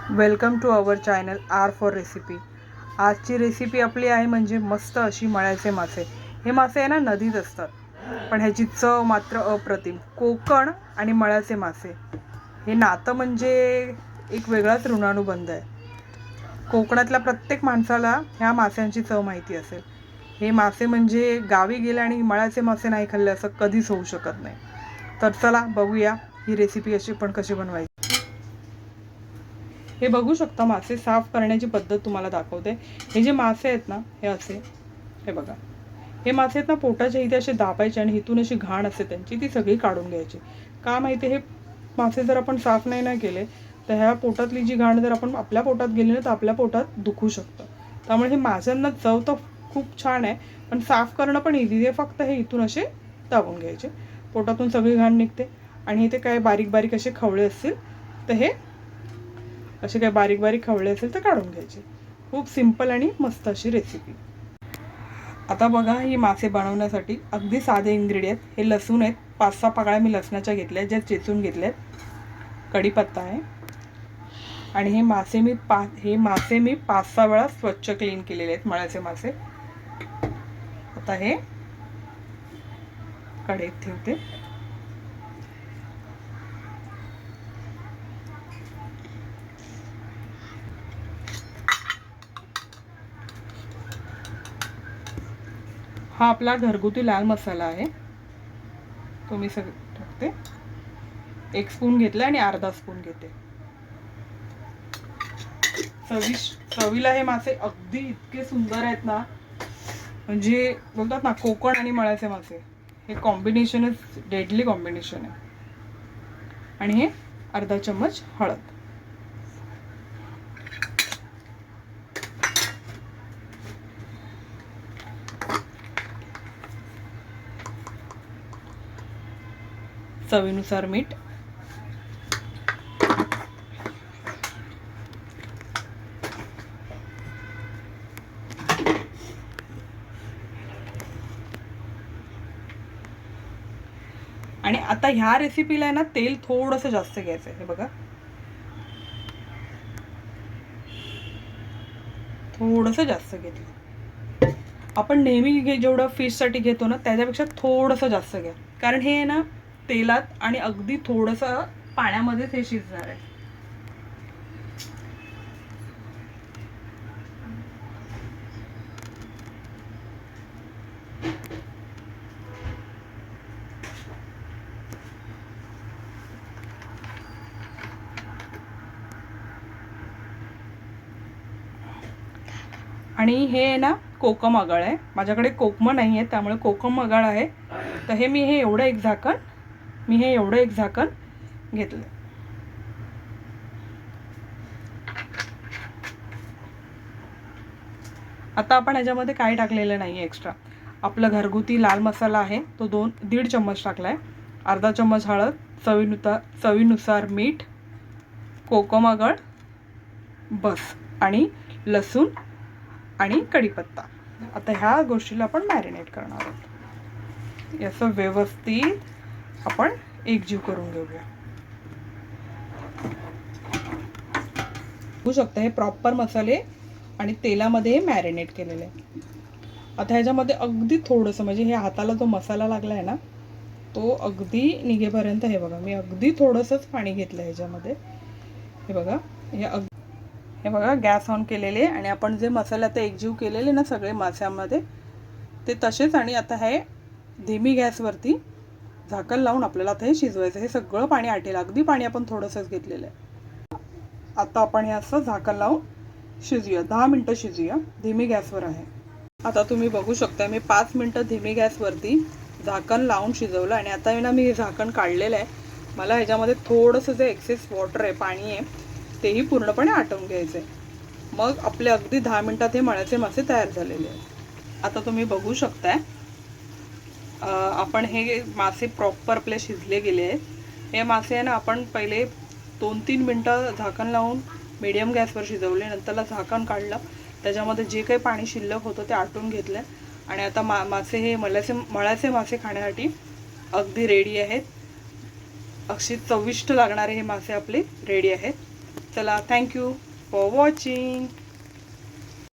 Welcome to our channel R for recipe. आजची recipe आपली आहे म्हणजे मस्त अशी मळ्याचे मासे। हे मासे आहे ना नदीत असतात, पण ह्याची चव मात्र अप्रतिम। कोकण आणि मळ्याचे मासे हे नातं म्हणजे एक वेगळाच ऋणानुबंध आहे। कोकणातल्या प्रत्येक माणसाला ह्या माशांची चव माहिती असेल। हे मासे म्हणजे गावी गेले आणि मळ्याचे मासे नाही खाल्ले असं कधीच होऊ शकत नाही। तर चला बघूया ही रेसिपी कशी बनवायची। हे बघू शकता, मासे साफ करण्याची पद्धत तुम्हाला दाखवते। हे जे मासे आहेत ना, हे असे हे बघा, हे मासे आहेत ना पोटाच्या इथे असे दाबायचे आणि इथून अशी घाण असते त्यांची ती सगळी काढून घ्यायची। का माहिती, हे मासे जर आपण साफ नाही केले तर ह्या पोटातली जी घाण जर आपण आपल्या पोटात गेली ना तर आपल्या पोटात दुखू शकतं। त्यामुळे हे माशांना चव तर खूप छान आहे, पण साफ करणं पण इझी आहे। फक्त हे इथून असे दाबून घ्यायचे, पोटातून सगळी घाण निघते। आणि इथे काय बारीक बारीक असे खवळे असतील तर हे असे काय बारीक बारीक खवळे असेल तर काढून घ्यायचे। खूप सिंपल आणि मस्त अशी रेसिपी। आता बघा, ही मासे बनवण्यासाठी अगदी साधे इन्ग्रेडियंट। हे लसूण आहेत, 5-6 पाकळ्या मी लसणाच्या घेतल्या, ज्या चेचून घेतल्यात। कढीपत्ता आहे आणि हे मासे मी 5-6 वेळा स्वच्छ क्लीन केलेले आहेत, मळ्याचे मासे। आता हे कढईत ठेवते। हा आपला घरगुती लाल मसाला आहे, तो मी सगळं टाकते। 1 स्पून घेतला आणि अर्धा स्पून घेते। चवीला हे मासे अगदी इतके सुंदर आहेत ना, म्हणजे बोलतात ना कोकण आणि मळ्याचे मासे, हे कॉम्बिनेशनच डेडली कॉम्बिनेशन आहे। आणि हे अर्धा चम्मच हळद, चवीनुसार मीठ, आणि आता ह्या रेसिपीला आहे ना तेल थोडंसं जास्त घ्यायचं आहे। हे बघा, थोडंसं जास्त घेतलं। आपण नेहमी जेवढं फिशसाठी घेतो ना त्याच्यापेक्षा थोडंसं जास्त घ्या, कारण हे ना तेलात आणि अगदी थोडंसं पाण्यामध्येच हे शिजणार आहे। आणि हे ना कोकम आगळ आहे, माझ्याकडे कोकम नाही आहे त्यामुळे कोकम आगळ आहे। तर हे मी एवढं एक झाकण घेतलं। आता आपण ह्याच्यामध्ये काही टाकलेलं नाही आहे एक्स्ट्रा। आपला घरगुती लाल मसाला आहे तो 1.5 चम्मच टाकलाय, अर्धा चम्मच हळद, चवीनुसार मीठ, कोकम आगळ बस, आणि लसूण आणि कढीपत्ता। आता ह्या गोष्टीला आपण मॅरिनेट करणार आहोत। याचं व्यवस्थित आपण एकजीव करून घेऊया। बघू शकता, हे प्रॉपर मसाले आणि तेलामध्ये मॅरिनेट केलेले आहे। आता ह्याच्यामध्ये अगदी थोडंसं, म्हणजे हे हाताला जो मसाला लागला आहे ना तो अगदी निघेपर्यंत, हे बघा मी अगदी थोडंसंच पाणी घेतलं ह्याच्यामध्ये। हे बघा, हे बघा गॅस ऑन केलेले आणि आपण जे मसाले आता एकजीव केलेले ना सगळे माशांमध्ये ते तसेच। आणि आता हे धीमी गॅसवरती झाकण लावून आपल्याला आता हे शिजवायचं। हे सगळं पाणी आटेल, अगदी पाणी आपण थोडंसंच घेतलेलं आहे। आता आपण हे असं झाकण लावून शिजूया, 10 मिनटं शिजूया, धीमी गॅसवर आहे। आता तुम्ही बघू शकता, मी 5 मिनटं धीमी गॅसवरती झाकण लावून शिजवलं आणि आता ना मी हे झाकण काढलेलं आहे। मला ह्याच्यामध्ये थोडंसं जे एक्सेस वॉटर आहे, पाणी आहे, तेही पूर्णपणे आटवून घ्यायचं आहे। मग आपले अगदी 10 मिनटात हे मळ्याचे मासे तयार झालेले आहेत। आता तुम्ही बघू शकताय, आपण हे मासे प्रॉपर आपले शिजले गेले आहेत। हे मासे आहे ना आपण पहिले 2-3 मिनटं झाकण लावून मीडियम गॅसवर शिजवले, नंतरला झाकण काढलं, त्याच्यामध्ये जे काही पाणी शिल्लक होतं ते आटून घेतलं आणि आता मासे हे मळ्याचे मासे खाण्यासाठी अगदी रेडी आहेत। अशी चविष्ट लागणारे हे मासे आपले रेडी आहेत। चला, थँक्यू फॉर वॉचिंग.